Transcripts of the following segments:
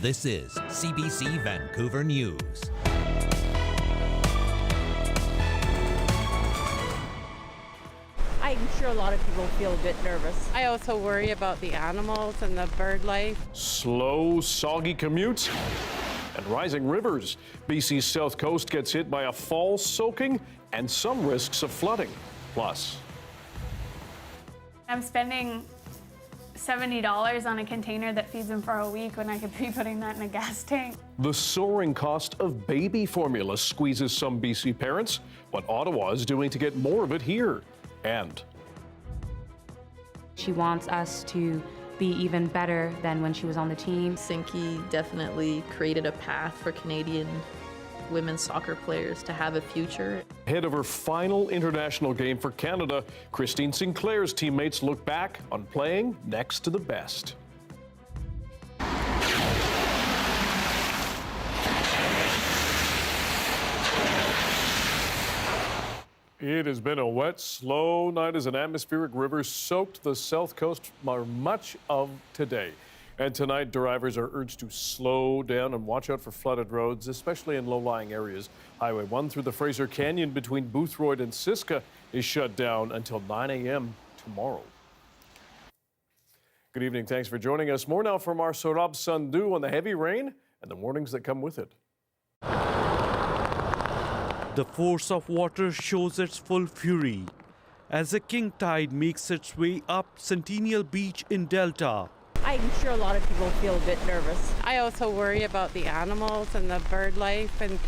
This is CBC Vancouver News. I'm sure a lot of people feel a bit nervous. I also worry about the animals and the bird life. Slow, soggy commutes and rising rivers. BC's south coast gets hit by a fall soaking and some risks of flooding. Plus, I'm spending $70 on a container that feeds them for a week when I could be putting that in a gas tank. the soaring cost of baby formula squeezes some BC parents. What Ottawa is doing to get more of it here. And she wants us to be even better than when she was on the team. Sinky definitely created a path for Canadian women's soccer players to have a future. ahead of her final international game for Canada, Christine Sinclair's teammates look back on playing next to the best. It has been a wet, slow night as an atmospheric river soaked the south coast for much of today. And tonight, drivers are urged to slow down and watch out for flooded roads, especially in low-lying areas. Highway 1 through the Fraser Canyon between Boothroyd and Siska is shut down until 9 a.m. tomorrow. Good evening. Thanks for joining us. More now from our Sorab Sandhu on the heavy rain and the warnings that come with it. The force of water shows its full fury as a king tide makes its way up Centennial Beach in Delta. I'm sure a lot of people feel a bit nervous. I also worry about the animals and the bird life and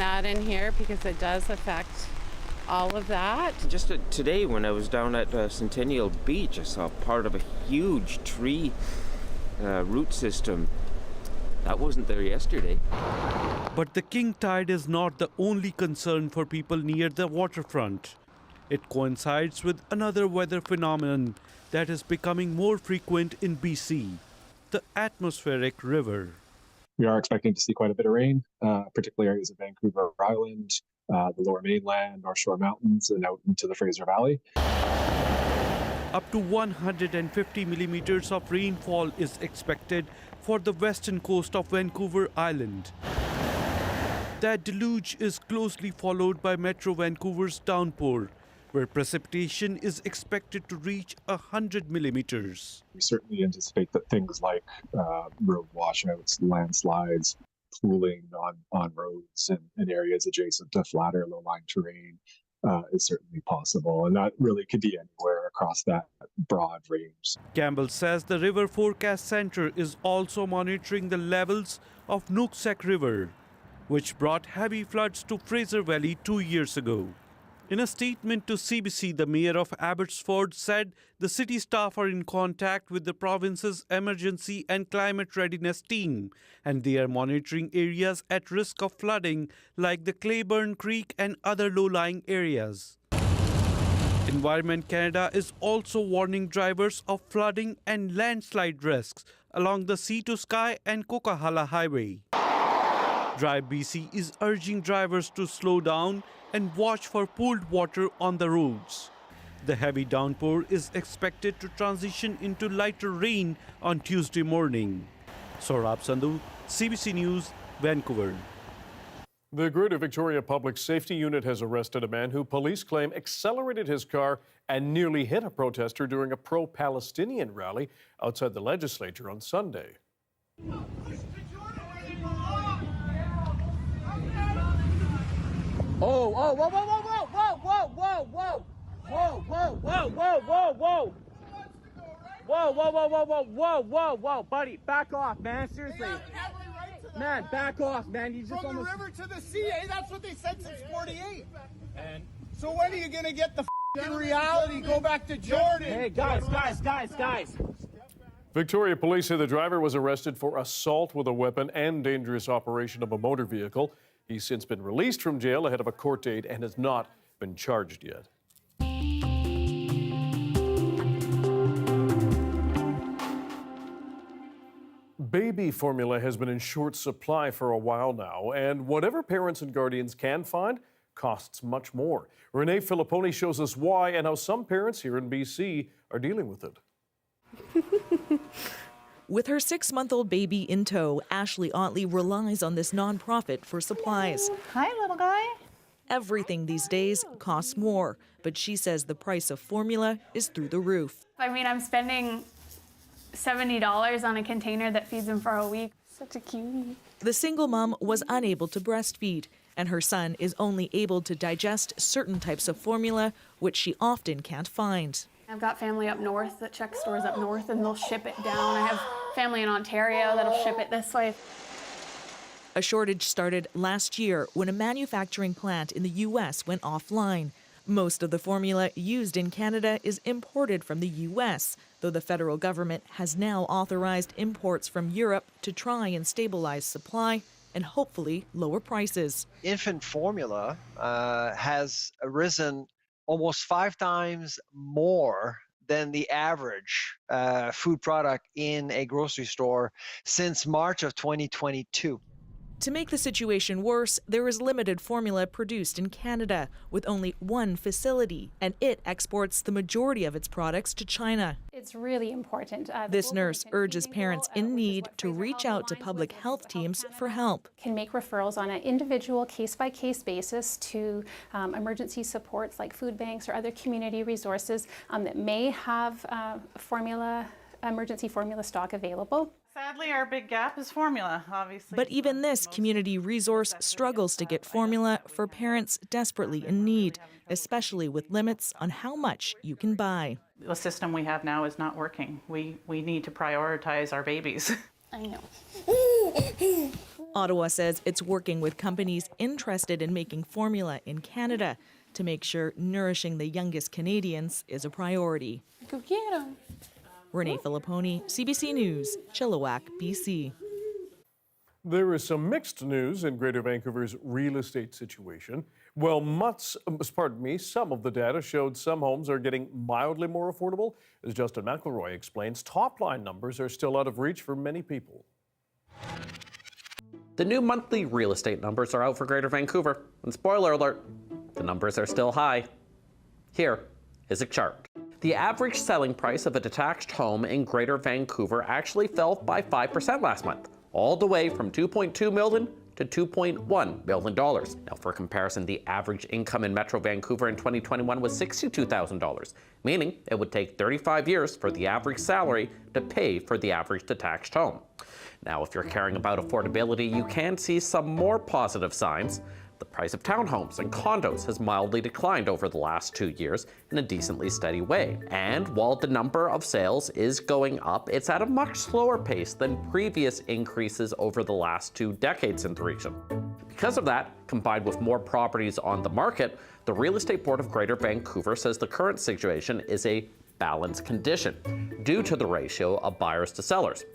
that in here because it does affect all of that. Just today when I was down at Centennial Beach, I saw part of a huge tree root system. That wasn't there yesterday. But the king tide is not the only concern for people near the waterfront. It coincides with another weather phenomenon that is becoming more frequent in BC, the atmospheric river. We are expecting to see quite a bit of rain, particularly areas of Vancouver Island, the Lower Mainland, North Shore Mountains, and out into the Fraser Valley. Up to 150 millimeters of rainfall is expected for the western coast of Vancouver Island. That deluge is closely followed by Metro Vancouver's downpour, where precipitation is expected to reach 100 millimeters. We certainly anticipate that things like road washouts, landslides, pooling on roads and areas adjacent to flatter, low-lying terrain is certainly possible. And that really could be anywhere across that broad range. Campbell says the River Forecast Center is also monitoring the levels of Nooksack River, which brought heavy floods to Fraser Valley 2 years ago. In a statement to CBC, the mayor of Abbotsford said the city staff are in contact with the province's emergency and climate readiness team, and they are monitoring areas at risk of flooding like the Clayburn Creek and other low-lying areas. Environment Canada is also warning drivers of flooding and landslide risks along the Sea to Sky and Coquihalla Highway. Drive BC is urging drivers to slow down and watch for pooled water on the roads. The heavy downpour is expected to transition into lighter rain on Tuesday morning. Saurabh Sandhu, CBC News, Vancouver. The Greater Victoria Public Safety Unit has arrested a man who police claim accelerated his car and nearly hit a protester during a pro-Palestinian rally outside the legislature on Sunday. Whoa, whoa, whoa, whoa, whoa, whoa, whoa, whoa, whoa, whoa, whoa, whoa, whoa, whoa, whoa. Whoa, whoa, whoa, whoa, whoa, whoa, whoa, whoa, buddy, back off, man, seriously. Man, back off, man, you just From almost... the river to the sea, eh? That's what they said since 48. And so when are you gonna get the f***ing reality? Go back to Jordan. Hey, guys. Victoria police say the driver was arrested for assault with a weapon and dangerous operation of a motor vehicle. He's since been released from jail ahead of a court date and has not been charged yet. Baby formula has been in short supply for a while now, and whatever parents and guardians can find costs much more. Renee Filipponi shows us why and how some parents here in BC are dealing with it. With her 6-month-old baby in tow, Ashley Otley relies on this nonprofit for supplies. Hi, little guy. Everything these days costs more, but she says the price of formula is through the roof. I mean, I'm spending $70 on a container that feeds him for a week. Such a cutie. The single mom was unable to breastfeed, and her son is only able to digest certain types of formula, which she often can't find. I've got family up north that check stores up north and they'll ship it down. I have family in Ontario that'll ship it this way. A shortage started last year when a manufacturing plant in the U.S. went offline. Most of the formula used in Canada is imported from the U.S., though the federal government has now authorized imports from Europe to try and stabilize supply and hopefully lower prices. Infant formula has risen almost 5 times more than the average food product in a grocery store since March of 2022. To make the situation worse, there is limited formula produced in Canada, with only one facility, and it exports the majority of its products to China. It's really important. This nurse urges parents in need to reach out to public health teams for help. Can make referrals on an individual case-by-case basis to emergency supports like food banks or other community resources that may have emergency formula stock available. Sadly, our big gap is formula, obviously. But even this community resource struggles to get formula for parents desperately in need, especially with limits on how much you can buy. The system we have now is not working. We need to prioritize our babies. I know. Ottawa says it's working with companies interested in making formula in Canada to make sure nourishing the youngest Canadians is a priority. Go get them. Renee Filipponi, CBC News, Chilliwack, BC. There is some mixed news in Greater Vancouver's real estate situation. Well, some of the data showed some homes are getting mildly more affordable. As Justin McElroy explains, top-line numbers are still out of reach for many people. The new monthly real estate numbers are out for Greater Vancouver. And spoiler alert, the numbers are still high. Here is a chart. The average selling price of a detached home in Greater Vancouver actually fell by 5% last month, all the way from $2.2 million to $2.1 million. Now, for comparison, the average income in Metro Vancouver in 2021 was $62,000, meaning it would take 35 years for the average salary to pay for the average detached home. Now, if you're caring about affordability, you can see some more positive signs. The price of townhomes and condos has mildly declined over the last 2 years in a decently steady way. And while the number of sales is going up, it's at a much slower pace than previous increases over the last 2 decades in the region. Because of that, combined with more properties on the market, the Real Estate Board of Greater Vancouver says the current situation is a balanced condition due to the ratio of buyers to sellers,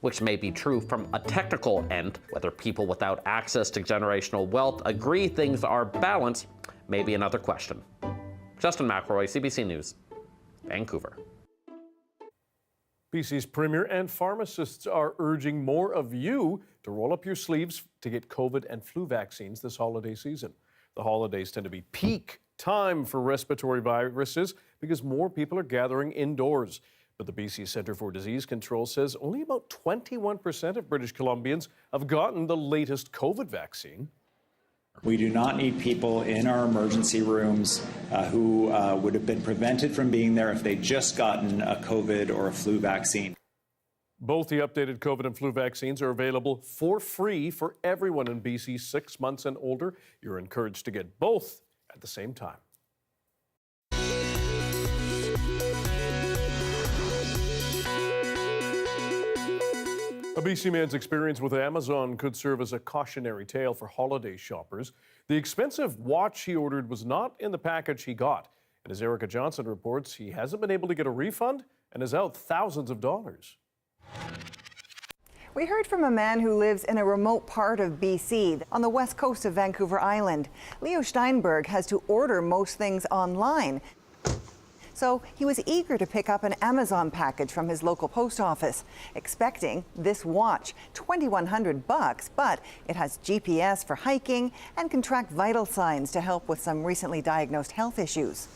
which may be true from a technical end. Whether people without access to generational wealth agree things are balanced may be another question. Justin McElroy, CBC News, Vancouver. BC's premier and pharmacists are urging more of you to roll up your sleeves to get COVID and flu vaccines this holiday season. The holidays tend to be peak time for respiratory viruses because more people are gathering indoors. But the BC Centre for Disease Control says only about 21% of British Columbians have gotten the latest COVID vaccine. We do not need people in our emergency rooms who would have been prevented from being there if they'd just gotten a COVID or a flu vaccine. Both the updated COVID and flu vaccines are available for free for everyone in BC 6 months and older. You're encouraged to get both at the same time. A BC man's experience with Amazon could serve as a cautionary tale for holiday shoppers. The expensive watch he ordered was not in the package he got. And as Erica Johnson reports, he hasn't been able to get a refund and is out thousands of dollars. We heard from a man who lives in a remote part of BC on the west coast of Vancouver Island. Leo Steinberg has to order most things online. So he was eager to pick up an Amazon package from his local post office, expecting this watch, $2,100, but it has GPS for hiking and can track vital signs to help with some recently diagnosed health issues.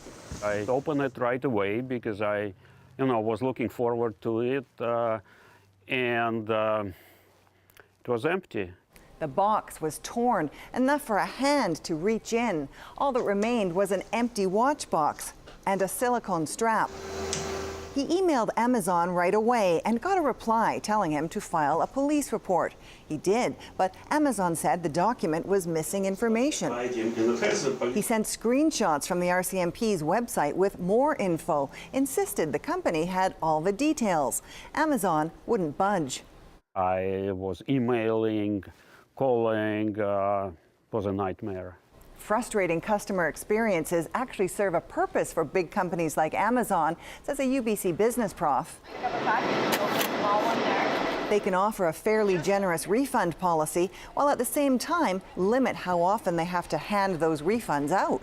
I opened it right away because I was looking forward to it. and it was empty. The box was torn, enough for a hand to reach in. All that remained was an empty watch box and a silicone strap. He emailed Amazon right away and got a reply telling him to file a police report. He did, but Amazon said the document was missing information. He sent screenshots from the RCMP's website with more info, insisted the company had all the details. Amazon wouldn't budge. I was emailing, calling, was a nightmare. Frustrating customer experiences actually serve a purpose for big companies like Amazon, says a UBC business prof. They can offer a fairly generous refund policy, while at the same time limit how often they have to hand those refunds out.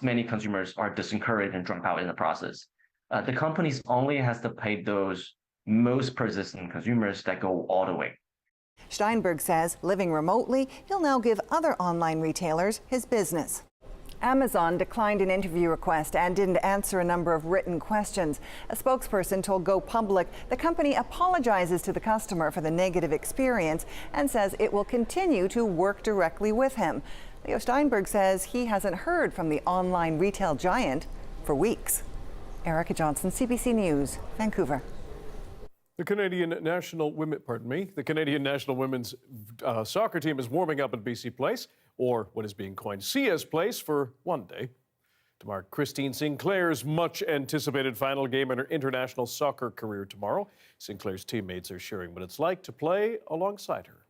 Many consumers are disencouraged and drop out in the process. The companies only has to pay those most persistent consumers that go all the way. Steinberg says, living remotely, he'll now give other online retailers his business. Amazon declined an interview request and didn't answer a number of written questions. A spokesperson told Go Public the company apologizes to the customer for the negative experience and says it will continue to work directly with him. Leo Steinberg says he hasn't heard from the online retail giant for weeks. Erica Johnson, CBC News, Vancouver. The Canadian National Women's Soccer team is warming up at BC Place, or what is being coined CS Place, for one day to mark Christine Sinclair's much-anticipated final game in her international soccer career tomorrow. Sinclair's teammates are sharing what it's like to play alongside her.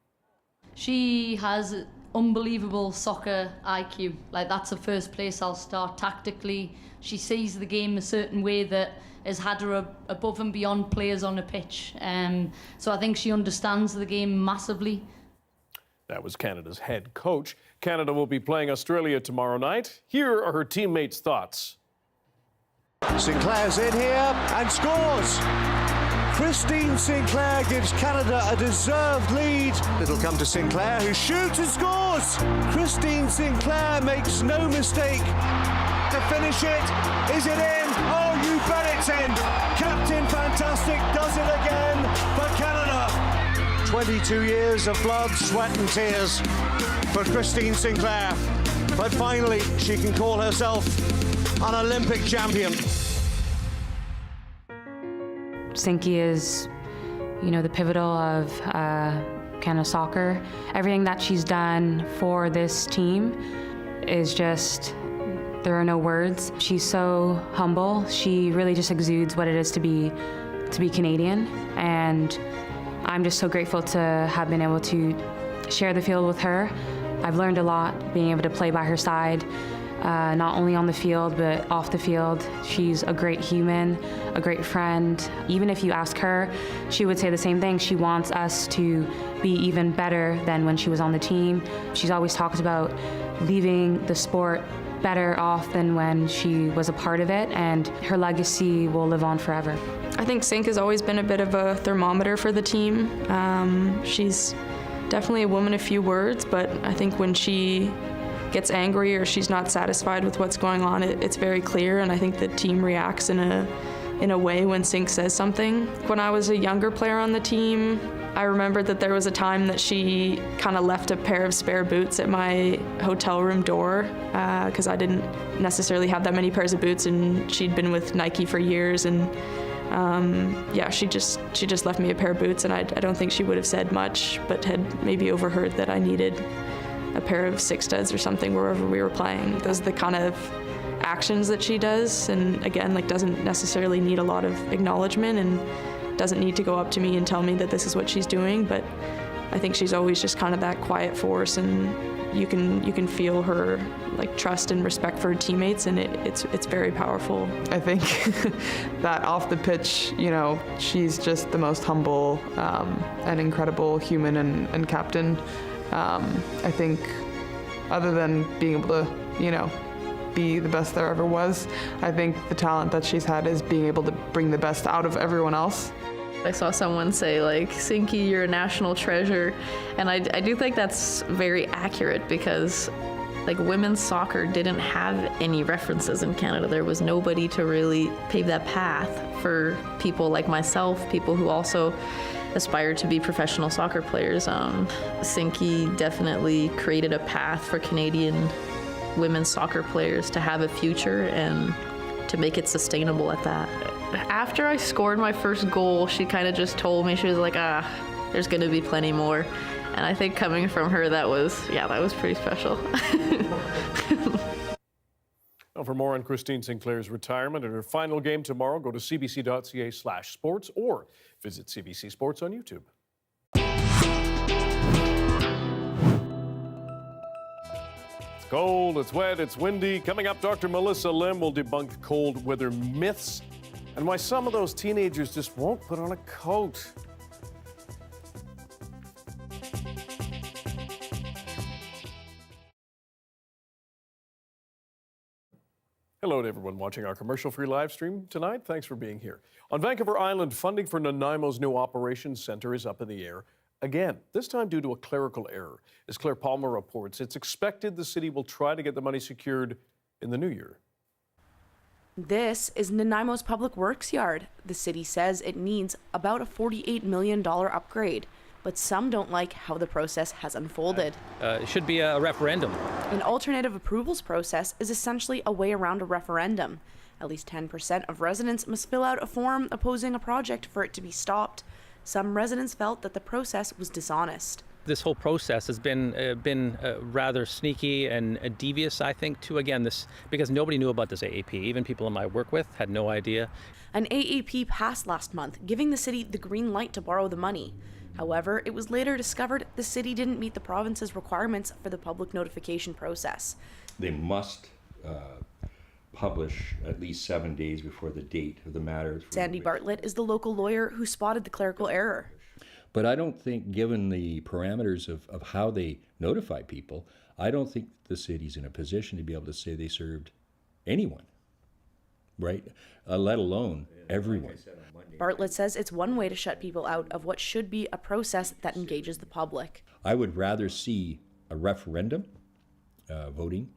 She has unbelievable soccer IQ. Like, that's the first place I'll start. Tactically, she sees the game a certain way that has had her above and beyond players on the pitch. So I think she understands the game massively. That was Canada's head coach. Canada will be playing Australia tomorrow night. Here are her teammates' thoughts. Sinclair's in here and scores. Christine Sinclair gives Canada a deserved lead. It'll come to Sinclair, who shoots and scores. Christine Sinclair makes no mistake to finish it. Is it in? Oh, you bet it's in. Captain Fantastic does it again for Canada. 22 years of blood, sweat and tears for Christine Sinclair. But finally, she can call herself an Olympic champion. Sinky is, the pivotal of Canada soccer. Everything that she's done for this team is just, there are no words. She's so humble. She really just exudes what it is to be Canadian. And I'm just so grateful to have been able to share the field with her. I've learned a lot being able to play by her side. Not only on the field, but off the field. She's a great human, a great friend. Even if you ask her, she would say the same thing. She wants us to be even better than when she was on the team. She's always talked about leaving the sport better off than when she was a part of it, and her legacy will live on forever. I think Sink has always been a bit of a thermometer for the team. She's definitely a woman of few words, but I think when she gets angry or she's not satisfied with what's going on, it's very clear, and I think the team reacts in a way when Sink says something. When I was a younger player on the team, I remember that there was a time that she kind of left a pair of spare boots at my hotel room door because I didn't necessarily have that many pairs of boots, and she'd been with Nike for years, and she just left me a pair of boots, and I don't think she would have said much, but had maybe overheard that I needed a pair of six studs or something wherever we were playing. Those are the kind of actions that she does, and again, doesn't necessarily need a lot of acknowledgement and doesn't need to go up to me and tell me that this is what she's doing, but I think she's always just kind of that quiet force, and you can feel her trust and respect for her teammates, and it's very powerful. I think that off the pitch, she's just the most humble and incredible human and captain. I think other than being able to, be the best there ever was, I think the talent that she's had is being able to bring the best out of everyone else. I saw someone say, Sinky, you're a national treasure. And I do think that's very accurate because, women's soccer didn't have any references in Canada. There was nobody to really pave that path for people like myself, people who also aspire to be professional soccer players. Sinky definitely created a path for Canadian women's soccer players to have a future and to make it sustainable at that. After I scored my first goal, she kind of just told me, she was like, there's gonna be plenty more. And I think coming from her, that was pretty special. Well, for more on Christine Sinclair's retirement and her final game tomorrow, go to cbc.ca/sports or visit CBC Sports on YouTube. It's cold, it's wet, it's windy. Coming up, Dr. Melissa Lim will debunk cold weather myths and why some of those teenagers just won't put on a coat. Hello to everyone watching our commercial-free live stream tonight. Thanks for being here. On Vancouver Island, funding for Nanaimo's new operations center is up in the air again, this time due to a clerical error. As Claire Palmer reports, it's expected the city will try to get the money secured in the new year. This is Nanaimo's public works yard. The city says it needs about a $48 million upgrade, but some don't like how the process has unfolded. It should be a referendum. An alternative approvals process is essentially a way around a referendum. At least 10% of residents must fill out a form opposing a project for it to be stopped. Some residents felt that the process was dishonest. This whole process has been rather sneaky and devious, I think, too. Again, because nobody knew about this AAP. Even people in my work with had no idea. An AAP passed last month, giving the city the green light to borrow the money. However, it was later discovered the city didn't meet the province's requirements for the public notification process. They must publish at least 7 days before the date of the matter. Sandy Bartlett is the local lawyer who spotted the clerical error. But I don't think, given the parameters of how they notify people, I don't think the city's in a position to be able to say they served anyone, right? Let alone everyone. Bartlett says it's one way to shut people out of what should be a process that engages the public. I would rather see a referendum voting,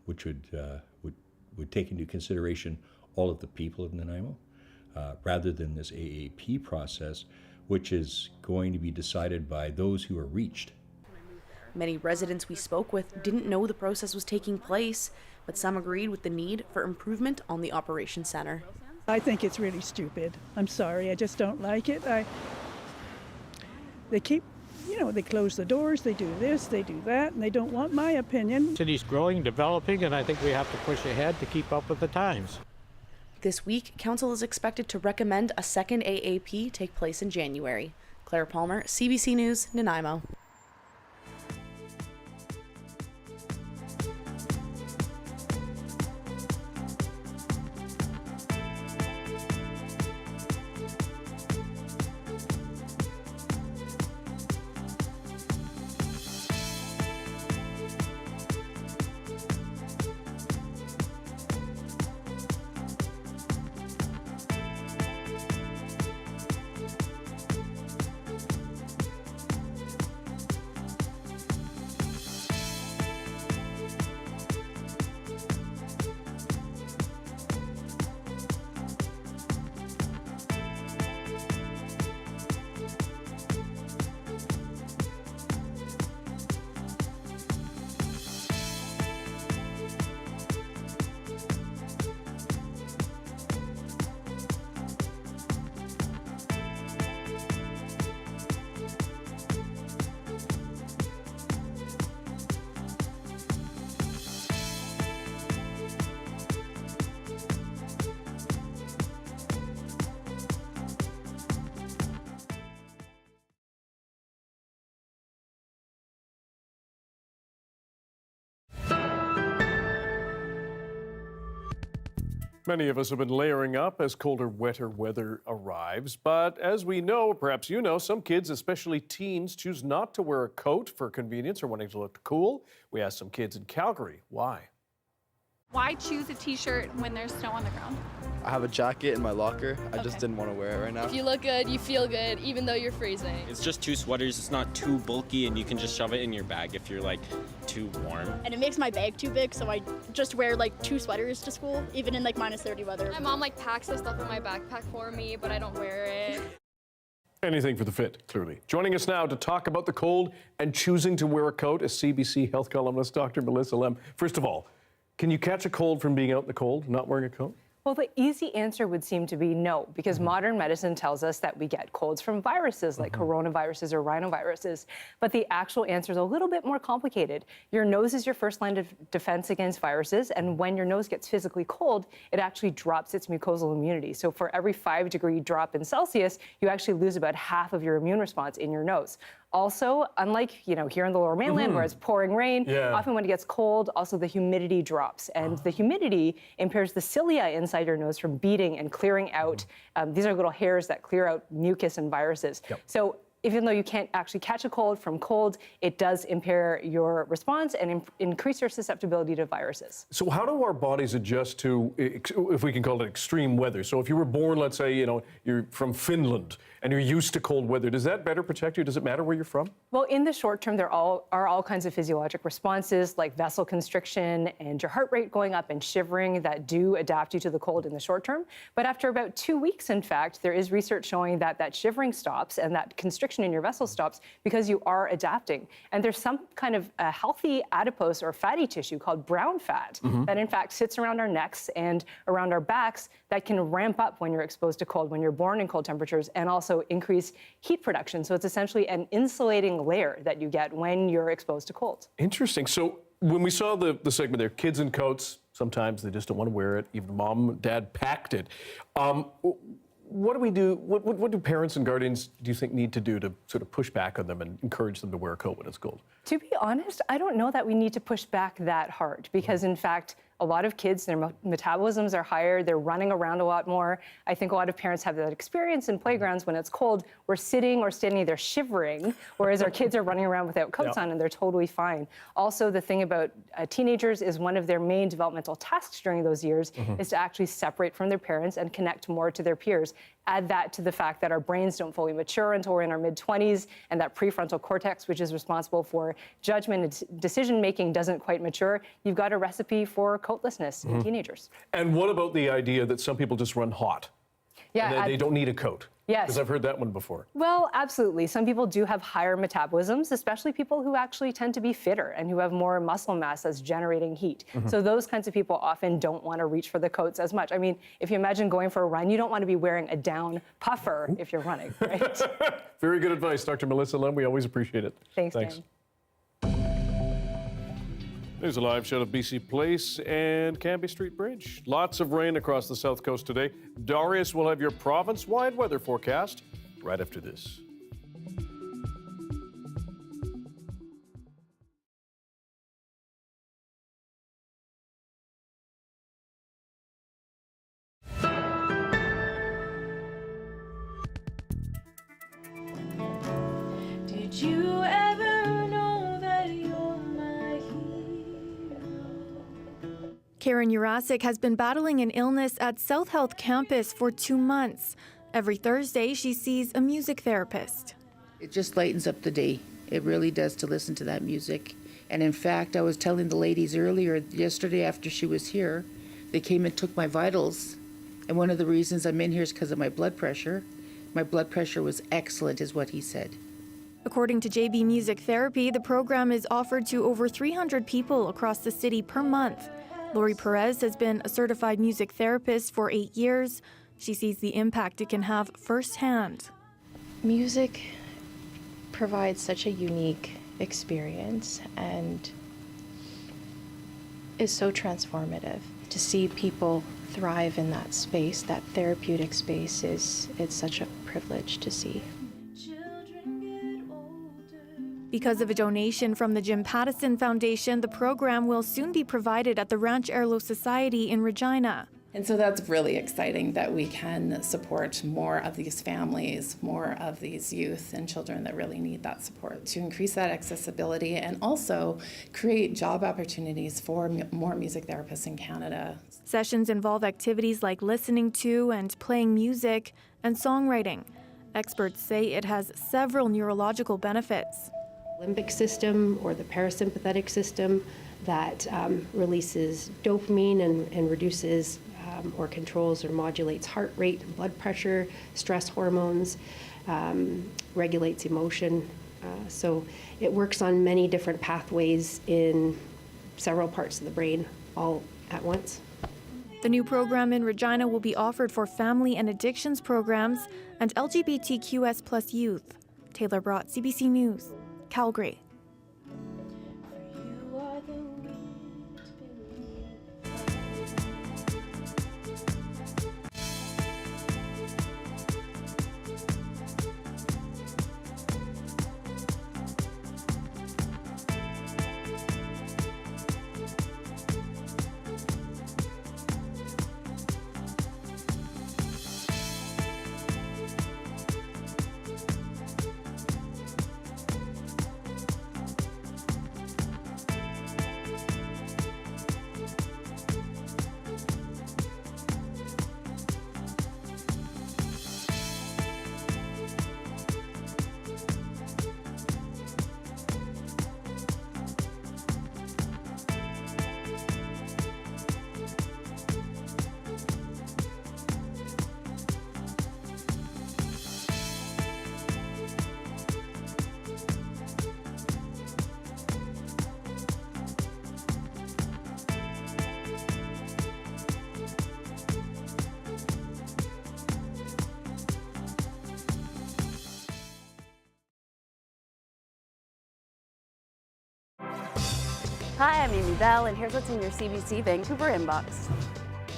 which would take into consideration all of the people of Nanaimo, rather than this AAP process, which is going to be decided by those who are reached. Many residents we spoke with didn't know the process was taking place, but some agreed with the need for improvement on the operations center. I think it's really stupid. I'm sorry, I just don't like it. They keep, they close the doors, they do this, they do that, and they don't want my opinion. The city's growing, developing, and I think we have to push ahead to keep up with the times. This week, council is expected to recommend a second AAP take place in January. Claire Palmer, CBC News, Nanaimo. Many of us have been layering up as colder, wetter weather arrives. But as we know, perhaps you know, some kids, especially teens, choose not to wear a coat for convenience or wanting to look cool. We asked some kids in Calgary why. Why choose a t-shirt when there's snow on the ground? I have a jacket in my locker. I just didn't want to wear it right now. If you look good, you feel good, even though you're freezing. It's just two sweaters. It's not too bulky, and you can just shove it in your bag if you're like too warm. And it makes my bag too big, so I just wear like 2 sweaters to school, even in like -30 weather. My mom like packs the stuff in my backpack for me, but I don't wear it. Anything for the fit, clearly. Joining us now to talk about the cold and choosing to wear a coat is CBC health columnist Dr. Melissa Lem. First of all, can you catch a cold from being out in the cold, not wearing a coat? Well, the easy answer would seem to be no, because modern medicine tells us that we get colds from viruses like coronaviruses or rhinoviruses. But the actual answer is a little bit more complicated. Your nose is your first line of defense against viruses, and when your nose gets physically cold, it actually drops its mucosal immunity. So for every 5-degree drop in Celsius, you actually lose about half of your immune response in your nose. Also, unlike, here in the Lower Mainland where it's pouring rain, often when it gets cold, also the humidity drops. And the humidity impairs the cilia inside your nose from beating and clearing out. These are little hairs that clear out mucus and viruses. So even though you can't actually catch a cold from cold, it does impair your response and increase your susceptibility to viruses. So how do our bodies adjust to, if we can call it extreme weather? So if you were born, let's say, you're from Finland and you're used to cold weather, does that better protect you? Does it matter where you're from? Well, in the short term, there are all kinds of physiologic responses like vessel constriction and your heart rate going up and shivering that do adapt you to the cold in the short term. But after about 2 weeks, in fact, there is research showing that shivering stops and that constriction in your vessel stops because you are adapting. And there's some kind of healthy adipose or fatty tissue called brown fat that in fact sits around our necks and around our backs that can ramp up when you're exposed to cold, when you're born in cold temperatures, and also increase heat production. So it's essentially an insulating layer that you get when you're exposed to cold. Interesting. So when we saw the segment there, kids in coats, sometimes they just don't want to wear it. Even mom and dad packed it. What do we do? What do parents and guardians, do you think, need to do to sort of push back on them and encourage them to wear a coat when it's cold? To be honest, I don't know that we need to push back that hard because, in fact, a lot of kids, their metabolisms are higher, they're running around a lot more. I think a lot of parents have that experience in playgrounds when it's cold. We're sitting or standing there shivering, whereas our kids are running around without coats on and they're totally fine. Also, the thing about teenagers is one of their main developmental tasks during those years is to actually separate from their parents and connect more to their peers. Add that to the fact that our brains don't fully mature until we're in our mid-20s, and that prefrontal cortex, which is responsible for judgment and decision-making, doesn't quite mature. You've got a recipe for coatlessness in teenagers. And what about the idea that some people just run hot? Yeah, they don't need a coat. Yes. Because I've heard that one before. Well, absolutely. Some people do have higher metabolisms, especially people who actually tend to be fitter and who have more muscle mass that's generating heat. So those kinds of people often don't want to reach for the coats as much. I mean, if you imagine going for a run, you don't want to be wearing a down puffer if you're running, right? Very good advice, Dr. Melissa Lem. We always appreciate it. Thanks. Dan. There's a live shot of BC Place and Cambie Street Bridge. Lots of rain across the south coast today. Darius will have your province-wide weather forecast right after this. Did you ever know that you're my Karen Jurasic has been battling an illness at South Health campus for 2 months. Every Thursday, she sees a music therapist. It just lightens up the day. It really does, to listen to that music. And in fact, I was telling the ladies earlier, yesterday after she was here, they came and took my vitals. And one of the reasons I'm in here is because of my blood pressure. My blood pressure was excellent, is what he said. According to JB Music Therapy, the program is offered to over 300 people across the city per month. Lori Perez has been a certified music therapist for 8 years. She sees the impact it can have firsthand. Music provides such a unique experience and is so transformative. To see people thrive in that space, that therapeutic space, it's such a privilege to see. Because of a donation from the Jim Pattison Foundation, the program will soon be provided at the Ranch Erlo Society in Regina. And so that's really exciting that we can support more of these families, more of these youth and children that really need that support, to increase that accessibility and also create job opportunities for more music therapists in Canada. Sessions involve activities like listening to and playing music and songwriting. Experts say it has several neurological benefits. Limbic system or the parasympathetic system that releases dopamine and reduces or controls or modulates heart rate, blood pressure, stress hormones, regulates emotion. So it works on many different pathways in several parts of the brain all at once. The new program in Regina will be offered for family and addictions programs and LGBTQS+ youth. Taylor Brott, CBC News, Calgary. Hi, I'm Amy Bell, and here's what's in your CBC Vancouver inbox.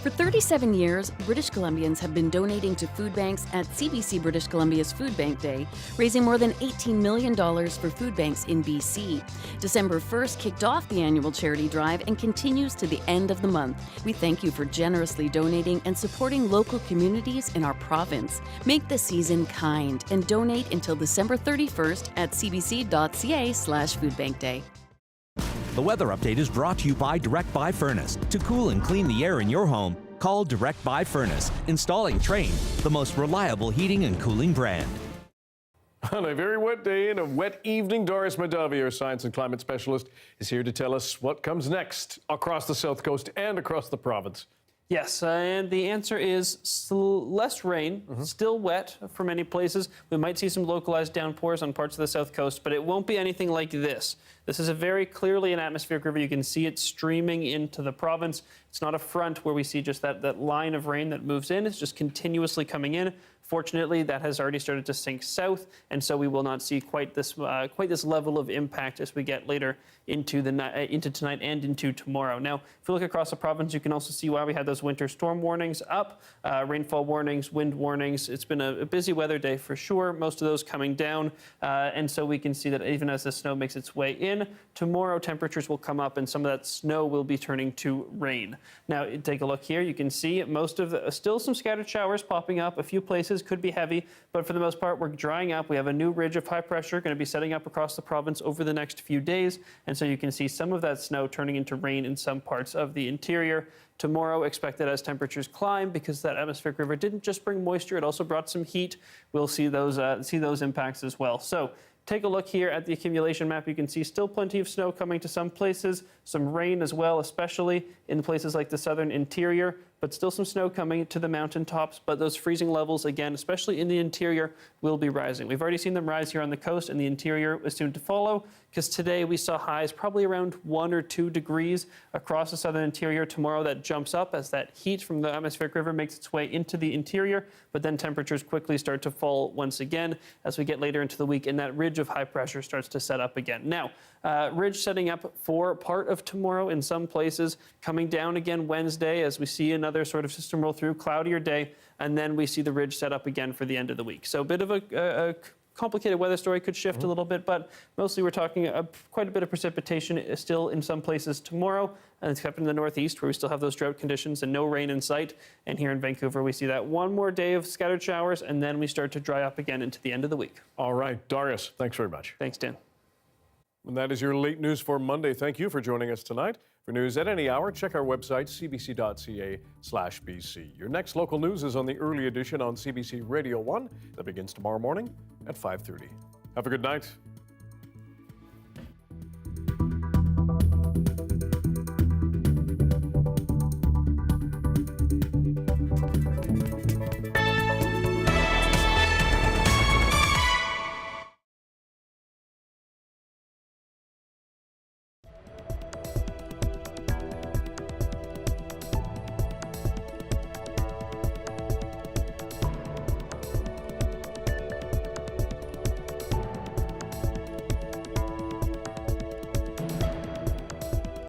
For 37 years, British Columbians have been donating to food banks at CBC British Columbia's Food Bank Day, raising more than $18 million for food banks in BC. December 1st kicked off the annual charity drive and continues to the end of the month. We thank you for generously donating and supporting local communities in our province. Make the season kind and donate until December 31st at cbc.ca/foodbankday. The weather update is brought to you by Direct Buy Furnace. To cool and clean the air in your home, call Direct Buy Furnace. Installing Trane, the most reliable heating and cooling brand. On a very wet day and a wet evening, Doris Madavi, our science and climate specialist, is here to tell us what comes next across the South Coast and across the province. Yes, and the answer is less rain, still wet for many places. We might see some localized downpours on parts of the South Coast, but it won't be anything like this. This is a very clearly an atmospheric river. You can see it streaming into the province. It's not a front where we see just that line of rain that moves in. It's just continuously coming in. Fortunately, that has already started to sink south, and so we will not see quite this level of impact as we get later into tonight and into tomorrow. Now, if you look across the province, you can also see why we had those winter storm warnings up, rainfall warnings, wind warnings. It's been a busy weather day for sure, most of those coming down, and so we can see that even as the snow makes its way in, tomorrow temperatures will come up and some of that snow will be turning to rain. Now, take a look here. You can see still some scattered showers popping up. A few places could be heavy, but for the most part, we're drying up. We have a new ridge of high pressure going to be setting up across the province over the next few days, and so you can see some of that snow turning into rain in some parts of the interior. Tomorrow, expected as temperatures climb, because that atmospheric river didn't just bring moisture, it also brought some heat. We'll see those impacts as well. So take a look here at the accumulation map. You can see still plenty of snow coming to some places, some rain as well, especially in places like the southern interior, but still some snow coming to the mountaintops. But those freezing levels, again, especially in the interior, will be rising. We've already seen them rise here on the coast, and the interior is soon to follow, because today we saw highs probably around 1 or 2 degrees across the southern interior. Tomorrow that jumps up as that heat from the atmospheric river makes its way into the interior, but then temperatures quickly start to fall once again as we get later into the week, and that ridge of high pressure starts to set up again. Now, ridge setting up for part of tomorrow in some places, coming down again Wednesday as we see another sort of system roll through, cloudier day, and then we see the ridge set up again for the end of the week. So a bit of a complicated weather story, could shift a little bit, but mostly we're talking quite a bit of precipitation still in some places tomorrow, and except in the northeast where we still have those drought conditions and no rain in sight. And here in Vancouver, we see that one more day of scattered showers, and then we start to dry up again into the end of the week. All right, Darius, thanks very much. Thanks, Dan. And that is your late news for Monday. Thank you for joining us tonight. For news at any hour, check our website, cbc.ca/BC. Your next local news is on the early edition on CBC Radio 1 that begins tomorrow morning at 5:30. Have a good night.